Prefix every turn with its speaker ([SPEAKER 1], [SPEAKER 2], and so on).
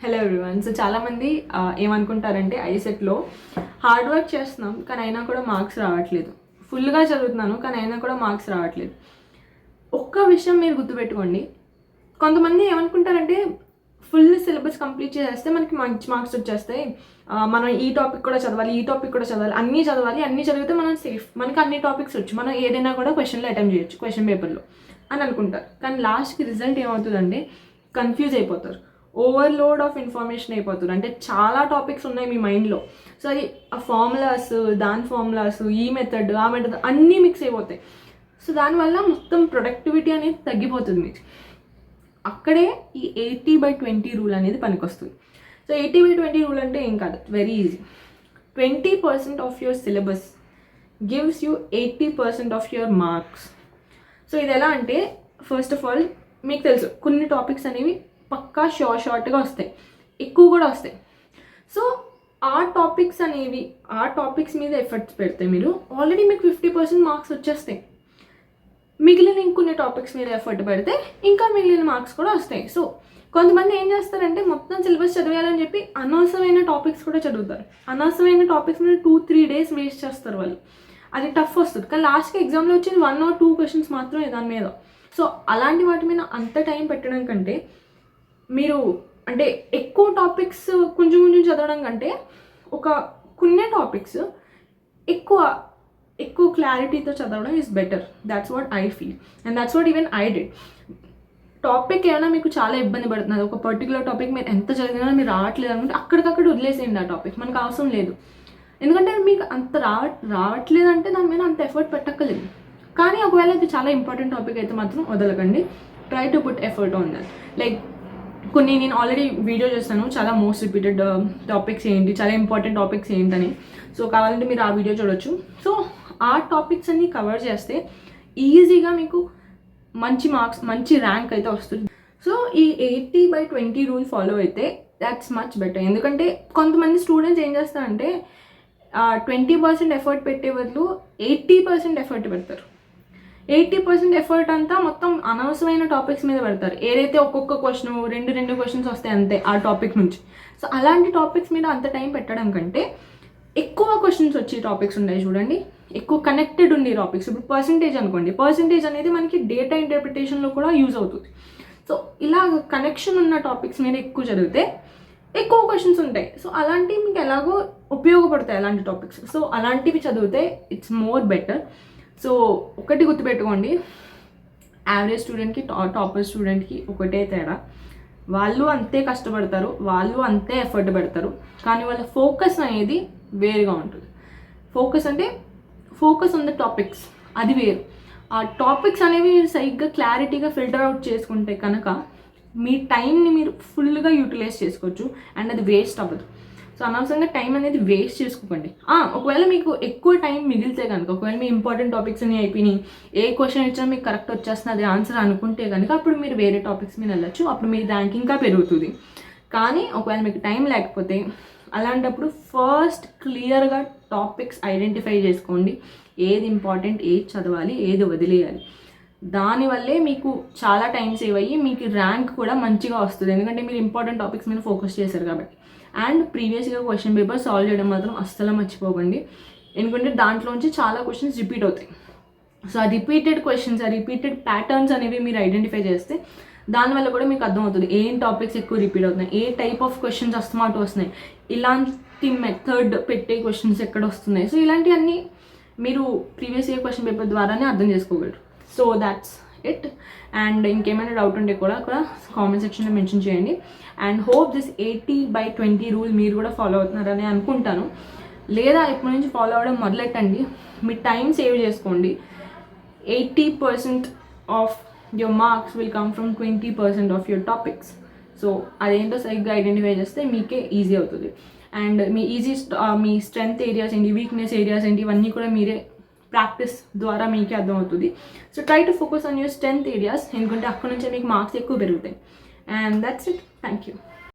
[SPEAKER 1] Hello everyone. So చాలామంది ఏమనుకుంటారంటే ఐసెట్లో hard work చేస్తున్నాం కానీ అయినా కూడా మార్క్స్ రావట్లేదు, ఫుల్గా చదువుతున్నాను కానీ అయినా కూడా మార్క్స్ రావట్లేదు. ఒక్క విషయం మీరు గుర్తుపెట్టుకోండి, కొంతమంది ఏమనుకుంటారంటే ఫుల్ సిలబస్ కంప్లీట్ చేస్తే మనకి మంచి మార్క్స్ వచ్చేస్తాయి, మనం ఈ టాపిక్ కూడా చదవాలి, ఈ టాపిక్ కూడా చదవాలి, అన్నీ చదవాలి, అన్నీ చదివితే మనం సేఫ్, మనకి అన్ని టాపిక్స్ వచ్చు, మనం ఏదైనా కూడా క్వశ్చన్లో అటెంప్ట్ చేయొచ్చు క్వశ్చన్ పేపర్లో అని అనుకుంటారు. కానీ లాస్ట్కి రిజల్ట్ ఏమవుతుందంటే కన్ఫ్యూజ్ అయిపోతారు, ఓవర్లోడ్ ఆఫ్ ఇన్ఫర్మేషన్ అయిపోతుంది. అంటే చాలా టాపిక్స్ ఉన్నాయి మీ మైండ్లో, సో అది ఆ ఫార్ములాస్, దాని ఫార్ములాస్, ఈ మెథడ్, ఆ మెథడ్ అన్నీ మిక్స్ అయిపోతాయి. సో దానివల్ల మొత్తం ప్రొడక్టివిటీ అనేది తగ్గిపోతుంది మీకు. అక్కడే ఈ 80/20 రూల్ అనేది పనికొస్తుంది. సో 80/20 రూల్ అంటే ఏం కాదు, very easy. 20% of your syllabus gives you 80% of your marks. So ఇది ఎలా అంటే, ఫస్ట్ ఆఫ్ ఆల్ మీకు తెలుసు కొన్ని టాపిక్స్ అనేవి పక్కా షార్ట్గా వస్తాయి, ఎక్కువ కూడా వస్తాయి. సో ఆ టాపిక్స్ మీద ఎఫర్ట్స్ పెడితే మీరు ఆల్రెడీ మీకు 50% మార్క్స్ వచ్చేస్తాయి. మిగిలిన ఇంకొన్ని టాపిక్స్ మీద ఎఫర్ట్ పెడితే ఇంకా మిగిలిన మార్క్స్ కూడా వస్తాయి. సో కొంతమంది ఏం చేస్తారంటే మొత్తం సిలబస్ చదివేయాలని చెప్పి అనవసరమైన టాపిక్స్ కూడా చదువుతారు. అనవసరమైన టాపిక్స్ మీద 2-3 డేస్ వేస్ట్ చేస్తారు వాళ్ళు. అది టఫ్ వస్తుంది, కానీ లాస్ట్కి ఎగ్జామ్లో వచ్చింది 1 or 2 క్వశ్చన్స్ మాత్రమే దాని మీద. సో అలాంటి వాటి మీద అంత టైం పెట్టడం కంటే, మీరు అంటే ఎక్కువ టాపిక్స్ కొంచెం కొంచెం చదవడం కంటే కొన్ని టాపిక్స్ ఎక్కువ క్లారిటీతో చదవడం is better. That's what I feel and that's what even I did. Topic ఏమైనా మీకు చాలా ఇబ్బంది పడుతున్నది, ఒక పర్టికులర్ టాపిక్ మీరు ఎంత చదివినా మీరు రావట్లేదు అనుకుంటే అక్కడికక్కడ వదిలేసేయండి. ఆ టాపిక్ మనకు అవసరం లేదు, ఎందుకంటే మీకు అంత రావట్లేదు అంటే దాని మీద అంత ఎఫర్ట్ పెట్టక్కర్లేదు. కానీ ఒకవేళ ఇది చాలా ఇంపార్టెంట్ టాపిక్ అయితే మాత్రం వదలకండి. Try to put effort on that. Like కొన్ని నేను ఆల్రెడీ వీడియో చేస్తాను, చాలా మోస్ట్ రిపీటెడ్ టాపిక్స్ ఏంటి, చాలా ఇంపార్టెంట్ టాపిక్స్ ఏంటని. సో కావాలంటే మీరు ఆ వీడియో చూడొచ్చు. సో ఆ టాపిక్స్ అన్ని కవర్ చేస్తే ఈజీగా మీకు మంచి మార్క్స్, మంచి ర్యాంక్ అయితే వస్తుంది. సో ఈ 80/20 రూల్ ఫాలో అయితే దాట్స్ మచ్ బెటర్. ఎందుకంటే కొంతమంది స్టూడెంట్స్ ఏం చేస్తారంటే 20% ఎఫర్ట్ పెట్టే బదులు 80% ఎఫర్ట్ పెడతారు. 80% ఎఫర్ట్ అంతా మొత్తం అనవసరమైన టాపిక్స్ మీద పెడతారు. ఏదైతే ఒక్కొక్క క్వశ్చన్ 2 క్వశ్చన్స్ వస్తాయి అంతే ఆ టాపిక్ నుంచి. సో అలాంటి టాపిక్స్ మీద అంత టైం పెట్టడం కంటే ఎక్కువ క్వశ్చన్స్ వచ్చే టాపిక్స్ ఉన్నాయి చూడండి, ఎక్కువ కనెక్టెడ్ ఉండే టాపిక్స్. ఇప్పుడు పర్సంటేజ్ అనుకోండి, పర్సంటేజ్ అనేది మనకి డేటా ఇంటర్ప్రిటేషన్లో కూడా యూజ్ అవుతుంది. సో ఇలా కనెక్షన్ ఉన్న టాపిక్స్ మీద ఎక్కువ చదివితే ఎక్కువ క్వశ్చన్స్ ఉంటాయి. సో అలాంటివి మీకు ఎలాగో ఉపయోగపడతాయి అలాంటి టాపిక్స్. సో అలాంటివి చదివితే ఇట్స్ మోర్ బెటర్. సో ఒకటి గుర్తుపెట్టుకోండి, యావరేజ్ స్టూడెంట్కి టాపర్ స్టూడెంట్కి ఒకటే తేడా. వాళ్ళు అంతే కష్టపడతారు, వాళ్ళు అంతే ఎఫర్ట్ పెడతారు, కానీ వాళ్ళ ఫోకస్ అనేది వేరుగా ఉంటుంది. ఫోకస్ అంటే ఫోకస్ ఆన్ ద టాపిక్స్, అది వేరు. ఆ టాపిక్స్ అనేవి సరిగ్గా క్లారిటీగా ఫిల్టర్ అవుట్ చేసుకుంటే కనుక మీ టైంని మీరు ఫుల్గా యూటిలైజ్ చేసుకోవచ్చు అండ్ అది వేస్ట్ అవ్వదు. సో అనవసరంగా టైం అనేది వేస్ట్ చేసుకోకండి. ఒకవేళ మీకు ఎక్కువ టైం మిగిలితే కనుక, ఒకవేళ మీ ఇంపార్టెంట్ టాపిక్స్ అన్ని అయిపోయినాయి, ఏ క్వశ్చన్ ఇచ్చినా మీకు కరెక్ట్ వచ్చేస్తుంది అది ఆన్సర్ అనుకుంటే కనుక అప్పుడు మీరు వేరే టాపిక్స్ మీద వెళ్ళచ్చు, అప్పుడు మీ ర్యాంక్ ఇంకా పెరుగుతుంది. కానీ ఒకవేళ మీకు టైం లేకపోతే అలాంటప్పుడు ఫస్ట్ క్లియర్గా టాపిక్స్ ఐడెంటిఫై చేసుకోండి, ఏది ఇంపార్టెంట్, ఏది చదవాలి, ఏది వదిలేయాలి. దానివల్లే మీకు చాలా టైం సేవ్ అయ్యి మీకు ర్యాంక్ కూడా మంచిగా వస్తుంది, ఎందుకంటే మీరు ఇంపార్టెంట్ టాపిక్స్ మీద ఫోకస్ చేశారు కాబట్టి. అండ్ ప్రీవియస్గా క్వశ్చన్ పేపర్ సాల్వ్ చేయడం మాత్రం అస్సలు మర్చిపోకండి, ఎందుకంటే దాంట్లోంచి చాలా క్వశ్చన్స్ రిపీట్ అవుతాయి. సో ఆ రిపీటెడ్ క్వశ్చన్స్, ఆ రిపీటెడ్ ప్యాటర్న్స్ అనేవి మీరు ఐడెంటిఫై చేస్తే దానివల్ల కూడా మీకు అర్థమవుతుంది ఏం టాపిక్స్ ఎక్కువ రిపీట్ అవుతున్నాయి, ఏ టైప్ ఆఫ్ క్వశ్చన్స్ అస్తమాటు వస్తున్నాయి, ఇలాంటి మెథడ్ పెట్టే క్వశ్చన్స్ ఎక్కడ వస్తున్నాయి. సో ఇలాంటివన్నీ మీరు ప్రీవియస్ ఇయర్ క్వశ్చన్ పేపర్ ద్వారానే అర్థం చేసుకోగలరు. So that's it. అండ్ ఇంకేమైనా డౌట్ ఉంటే కూడా కామెంట్ సెక్షన్లో మెన్షన్ చేయండి. అండ్ హోప్ దిస్ 80/20 రూల్ మీరు కూడా ఫాలో అవుతున్నారని అనుకుంటాను. లేదా ఇప్పటి నుంచి ఫాలో అవ్వడం మొదలెట్టండి, మీ టైం సేవ్ చేసుకోండి. 80% of your marks will come from 20% of your topics. So అదేంటో సరిగ్గా ఐడెంటిఫై చేస్తే మీకే ఈజీ అవుతుంది. అండ్ మీ స్ట్రెంగ్త్ ఏరియాస్ ఏంటి, వీక్నెస్ ఏరియాస్ ఏంటి, ఇవన్నీ కూడా మీరే ప్రాక్టీస్ ద్వారా మీకే అర్థమవుతుంది. So try to focus on your strength areas, ఎందుకంటే అక్కడ నుంచే మీకు మార్క్స్ ఎక్కువ పెరుగుతాయి. And that's it. Thank you.